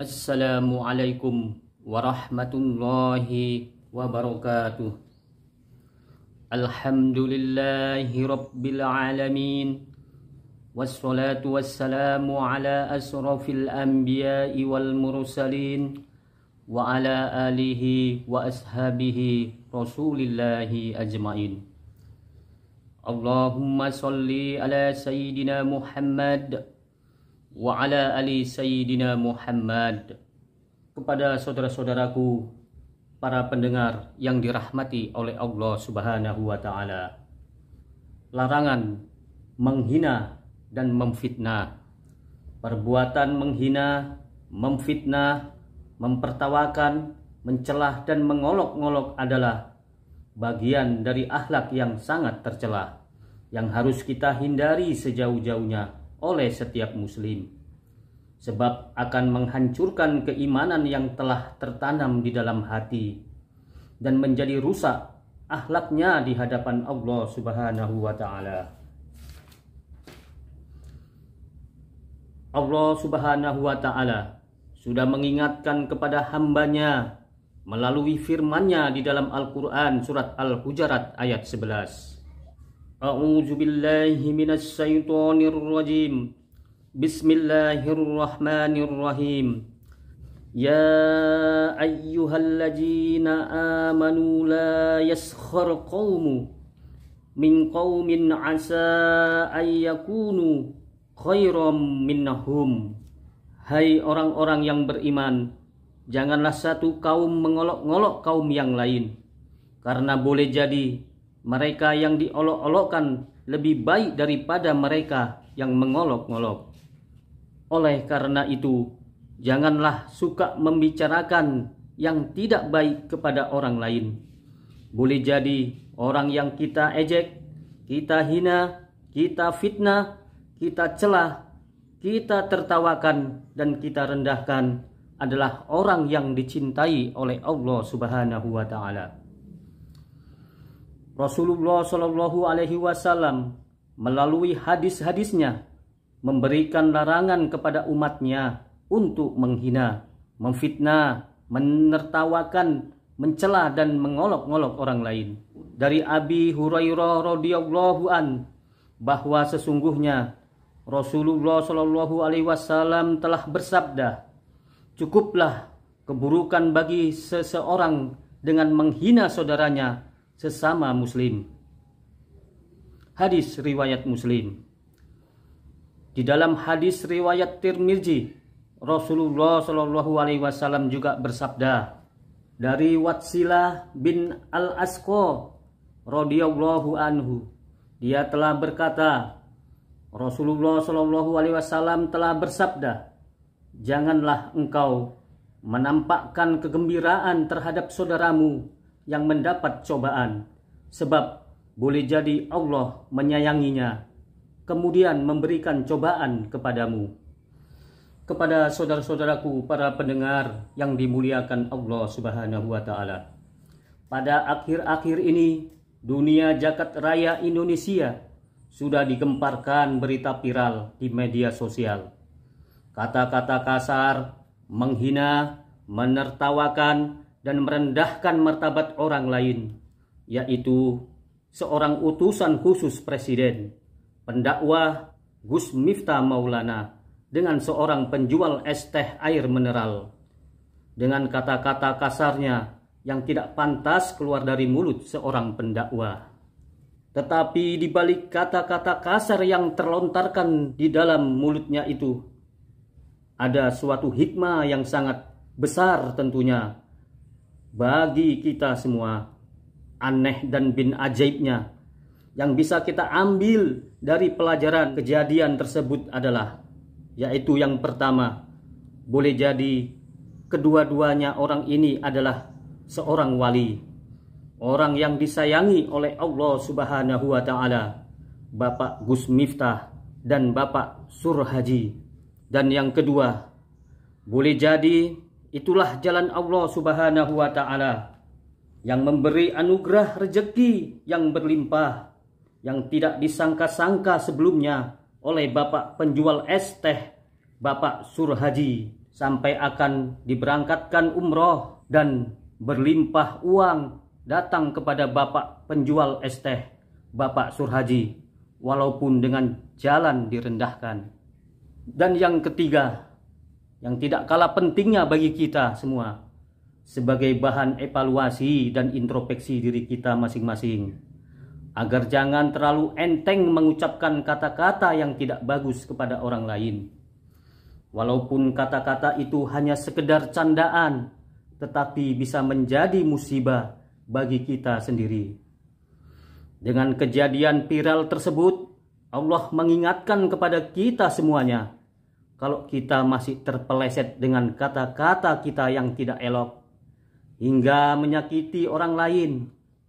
Assalamualaikum warahmatullahi wabarakatuh. Alhamdulillahi rabbil alamin. Wassalatu wassalamu ala asrafil anbiya'i wal mursalin wa ala alihi wa ashabihi rasulillahi ajmain. Allahumma salli ala sayyidina Muhammad wa ala ali sayyidina Muhammad. Kepada saudara-saudaraku, para pendengar yang dirahmati oleh Allah Subhanahu wa taala, larangan menghina dan memfitnah. Perbuatan menghina, memfitnah, mempertawakan, mencelah dan mengolok-ngolok adalah bagian dari akhlak yang sangat tercela yang harus kita hindari sejauh-jauhnya oleh setiap muslim, sebab akan menghancurkan keimanan yang telah tertanam di dalam hati dan menjadi rusak akhlaknya di hadapan Allah Subhanahu wa taala. Allah Subhanahu wa taala sudah mengingatkan kepada hambanya melalui firman-Nya di dalam Al-Qur'an surat Al-Hujurat ayat 11. A'udzu billahi minasy syaithanir rajim. Bismillahirrahmanirrahim. Ya ayyuhalladzina amanu la yaskhar qaumun min qaumin asa ay yakunu khairam minhum. Hai orang-orang yang beriman, janganlah satu kaum mengolok-ngolok kaum yang lain, karena boleh jadi mereka yang diolok-olokkan lebih baik daripada mereka yang mengolok-ngolok. Oleh karena itu, janganlah suka membicarakan yang tidak baik kepada orang lain. Boleh jadi orang yang kita ejek, kita hina, kita fitnah, kita celah, kita tertawakan dan kita rendahkan adalah orang yang dicintai oleh Allah Subhanahu wa taala. Rasulullah Shallallahu Alaihi Wasallam melalui hadis-hadisnya memberikan larangan kepada umatnya untuk menghina, memfitnah, menertawakan, mencela dan mengolok-ngolok orang lain. Dari Abi Hurairah radhiyallahu an bahwa sesungguhnya Rasulullah Shallallahu Alaihi Wasallam telah bersabda, cukuplah keburukan bagi seseorang dengan menghina saudaranya sesama muslim. Hadis riwayat Muslim. Di dalam hadis riwayat Tirmizi, Rasulullah Shallallahu Alaihi Wasallam juga bersabda dari Watsilah bin Al-Asqa radhiyallahu anhu, dia telah berkata, Rasulullah Shallallahu Alaihi Wasallam telah bersabda, janganlah engkau menampakkan kegembiraan terhadap saudaramu yang mendapat cobaan, sebab boleh jadi Allah menyayanginya kemudian memberikan cobaan kepadamu. Kepada saudara-saudaraku para pendengar yang dimuliakan Allah Subhanahu wa taala, pada akhir-akhir ini dunia jagat raya Indonesia sudah digemparkan berita viral di media sosial. Kata-kata kasar, menghina, menertawakan dan merendahkan martabat orang lain, yaitu seorang utusan khusus presiden, pendakwah Gus Miftah Maulana, dengan seorang penjual es teh air mineral, dengan kata-kata kasarnya yang tidak pantas keluar dari mulut seorang pendakwah. Tetapi di balik kata-kata kasar yang terlontarkan di dalam mulutnya itu, ada suatu hikmah yang sangat besar tentunya bagi kita semua. Aneh dan bin ajaibnya yang bisa kita ambil dari pelajaran kejadian tersebut adalah, yaitu yang pertama, boleh jadi kedua-duanya orang ini adalah seorang wali, orang yang disayangi oleh Allah Subhanahu wa taala, Bapak Gus Miftah dan Bapak Surhaji. Dan yang kedua, boleh jadi itulah jalan Allah Subhanahu wa taala yang memberi anugerah rezeki yang berlimpah yang tidak disangka-sangka sebelumnya oleh Bapak penjual es teh, Bapak Surhaji, sampai akan diberangkatkan umroh dan berlimpah uang datang kepada bapak penjual es teh, Bapak Surhaji, walaupun dengan jalan direndahkan. Dan yang ketiga, yang tidak kalah pentingnya bagi kita semua, sebagai bahan evaluasi dan introspeksi diri kita masing-masing, agar jangan terlalu enteng mengucapkan kata-kata yang tidak bagus kepada orang lain. Walaupun kata-kata itu hanya sekedar candaan, tetapi bisa menjadi musibah bagi kita sendiri. Dengan kejadian viral tersebut, Allah mengingatkan kepada kita semuanya, kalau kita masih terpeleset dengan kata-kata kita yang tidak elok, hingga menyakiti orang lain,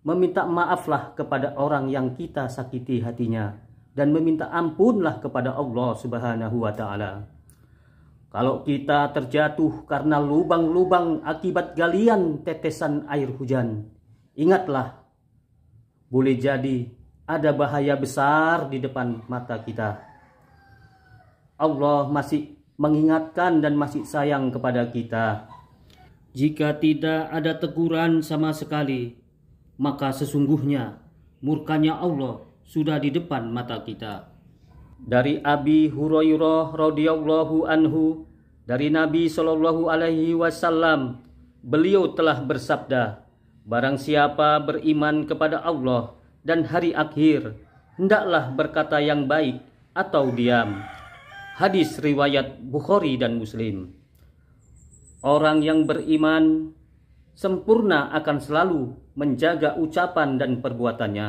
meminta maaflah kepada orang yang kita sakiti hatinya, dan meminta ampunlah kepada Allah Subhanahu wa Ta'ala. Kalau kita terjatuh karena lubang-lubang akibat galian tetesan air hujan, ingatlah, boleh jadi ada bahaya besar di depan mata kita. Allah masih mengingatkan dan masih sayang kepada kita. Jika tidak ada teguran sama sekali, maka sesungguhnya murkanya Allah sudah di depan mata kita. Dari Abi Hurairah radhiyallahu anhu, dari Nabi Shallallahu alaihi wasallam, beliau telah bersabda, barang siapa beriman kepada Allah dan hari akhir, hendaklah berkata yang baik atau diam. Hadis riwayat Bukhari dan Muslim. Orang yang beriman sempurna akan selalu menjaga ucapan dan perbuatannya,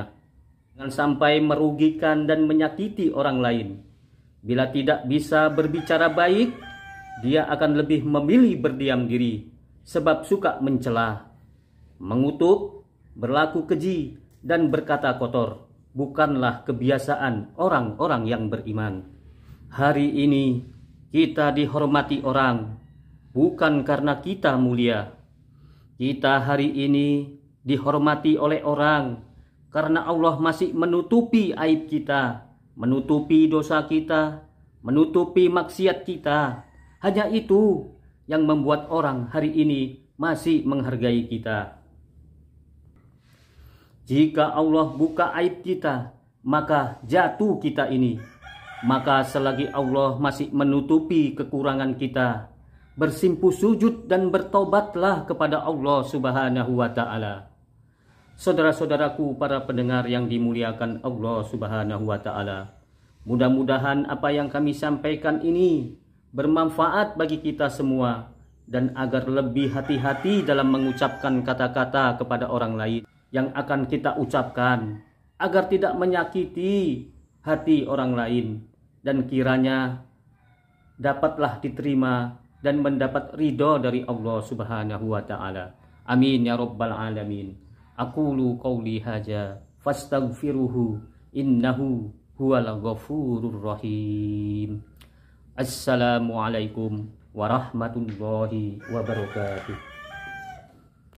jangan sampai merugikan dan menyakiti orang lain. Bila tidak bisa berbicara baik, dia akan lebih memilih berdiam diri, sebab suka mencela, mengutuk, berlaku keji, dan berkata kotor. Bukanlah kebiasaan orang-orang yang beriman. Hari ini kita dihormati orang, bukan karena kita mulia. Kita hari ini dihormati oleh orang karena Allah masih menutupi aib kita, menutupi dosa kita, menutupi maksiat kita. Hanya itu yang membuat orang hari ini masih menghargai kita. Jika Allah buka aib kita, maka jatuh kita ini. Maka selagi Allah masih menutupi kekurangan kita, bersimpuh sujud dan bertobatlah kepada Allah Subhanahu wa Ta'ala. Saudara-saudaraku, para pendengar yang dimuliakan Allah Subhanahu wa Ta'ala, mudah-mudahan apa yang kami sampaikan ini bermanfaat bagi kita semua, dan agar lebih hati-hati dalam mengucapkan kata-kata kepada orang lain yang akan kita ucapkan, agar tidak menyakiti hati orang lain, dan kiranya dapatlah diterima dan mendapat ridho dari Allah Subhanahu wa Ta'ala. Amin ya rabbal alamin. Aqulu qawli hadza fastaghfiruhu innahu huwal ghafurur rahim. Assalamualaikum warahmatullahi wabarakatuh.